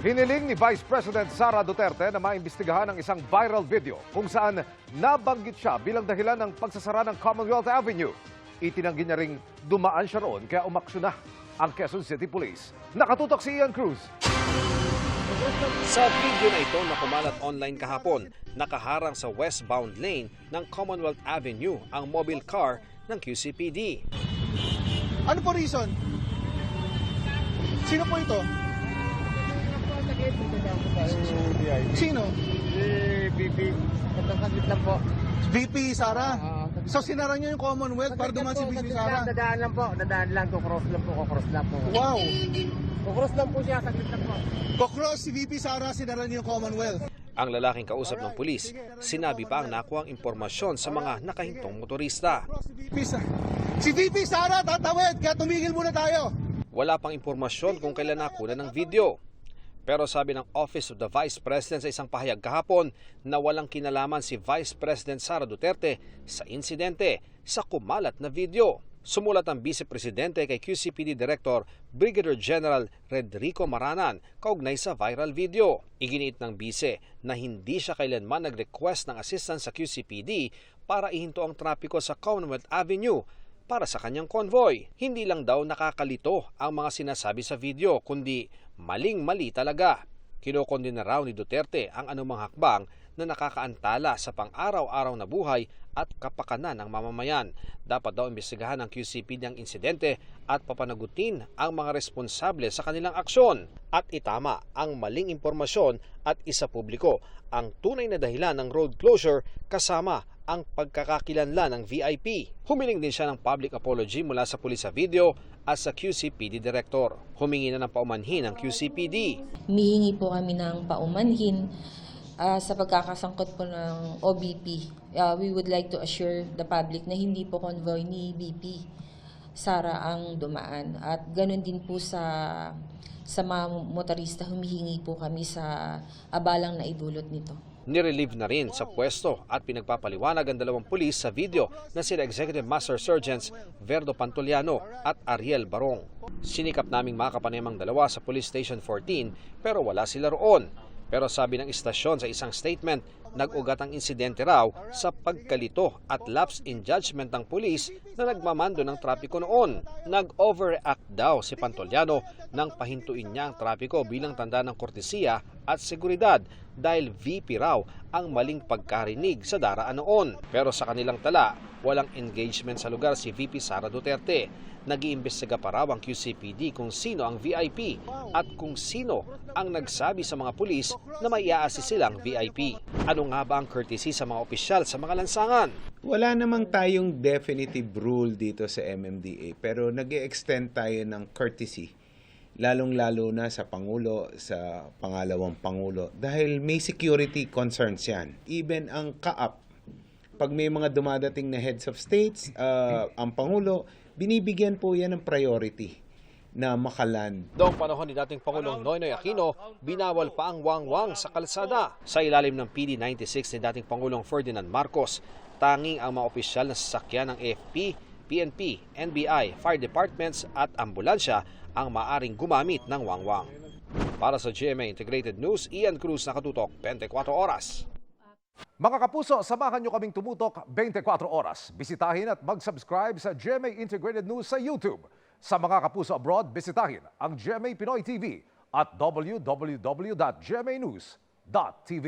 Hiniling ni Vice President Sara Duterte na maimbestigahan ang isang viral video kung saan nabanggit siya bilang dahilan ng pagsasara ng Commonwealth Avenue. Itinanggi niya ring dumaan siya roon kaya umaksyon na ang Quezon City Police. Nakatutok si Ian Cruz. Sa video na ito na kumalat online kahapon, nakaharang sa westbound lane ng Commonwealth Avenue ang mobile car ng QCPD. Ano po reason? Sino po ito? Sino? VP. Saglit lang po. VP Sara? So sinara niyo yung Commonwealth para dumaan si VP Sara? Dadaan lang po. Dadaan lang. Kukross lang po. Wow! Kukross lang po siya. Saglit lang po. Kokros si VP Sara, sinara niyo yung Commonwealth. Ang lalaking kausap ng pulis, sinabi pa ang nakuhang impormasyon sa mga nakahintong motorista. Si VP Sara tatawid, kaya tumigil muna tayo. Wala pang impormasyon kung kailan nakuha ng video. Pero sabi ng Office of the Vice President sa isang pahayag kahapon na walang kinalaman si Vice President Sara Duterte sa insidente sa kumalat na video. Sumulat ang Vice Presidente kay QCPD Director Brigadier General Redrico Maranan kaugnay sa viral video. Iginiit ng Vice na hindi siya kailanman nag-request ng assistance sa QCPD para ihinto ang trapiko sa Commonwealth Avenue para sa kanyang convoy. Hindi lang daw nakakalito ang mga sinasabi sa video, kundi maling-mali talaga. Kinokondena raw ni Duterte ang anumang hakbang na nakakaantala sa pang-araw-araw na buhay at kapakanan ng mamamayan. Dapat daw imbestigahan ng QCPD ang insidente at papanagutin ang mga responsable sa kanilang aksyon. At itama ang maling impormasyon at isapubliko ang tunay na dahilan ng road closure kasama ang pagkakakilanlan ng VIP. Humiling din siya ng public apology mula sa pulis sa video at sa QCPD Director. Humingi na ng paumanhin ang QCPD. Humihingi po kami ng paumanhin sa pagkakasangkot po ng OBP. We would like to assure the public na hindi po convoy ni VP Sara ang dumaan. At ganun din po sa mga motorista, humihingi po kami sa abalang na idulot nito. Nirelieve na rin sa pwesto at pinagpapaliwanag ang dalawang pulis sa video na sila Executive Master Sergeants Verdo Pantoliano at Ariel Barong. Sinikap naming makapanayamang dalawa sa Police Station 14 pero wala sila roon. Pero sabi ng istasyon sa isang statement, nag-ugat ang insidente raw sa pagkalito at lapse in judgment ng pulis na nagmamando ng trapiko noon. Nag-overreact daw si Pantoliano nang pahintuin niya ang trapiko bilang tanda ng kortesiya at seguridad dahil VP raw ang maling pagkarinig sa daraan noon. Pero sa kanilang tala, walang engagement sa lugar si VP Sara Duterte. Nag-iimbestiga pa raw ang QCPD kung sino ang VIP at kung sino ang nagsabi sa mga pulis na may i-assist silang VIP. Ano nga ba ang courtesy sa mga opisyal sa mga lansangan? Wala namang tayong definitive rule dito sa MMDA pero nag-e-extend tayo ng courtesy. Lalong-lalo na sa Pangulo, sa pangalawang Pangulo dahil may security concerns yan. Even ang CAAP, pag may mga dumadating na heads of states, ang Pangulo, binibigyan po yan ng priority na makaland. Noong panahon ni dating Pangulong Noynoy Aquino, binawal pa ang wangwang sa kalsada. Sa ilalim ng PD 96 ni dating Pangulong Ferdinand Marcos, tanging ang mga opisyal na sasakyan ng AFP, PNP, NBI, fire departments at ambulansya ang maaring gumamit ng wangwang. Para sa GMA Integrated News, Ian Cruz, nakatutok 24 oras. Mga kapuso, samahan nyo kaming tumutok 24 oras. Bisitahin at mag-subscribe sa GMA Integrated News sa YouTube. Sa mga kapuso abroad, bisitahin ang GMA Pinoy TV at www.gmanews.tv.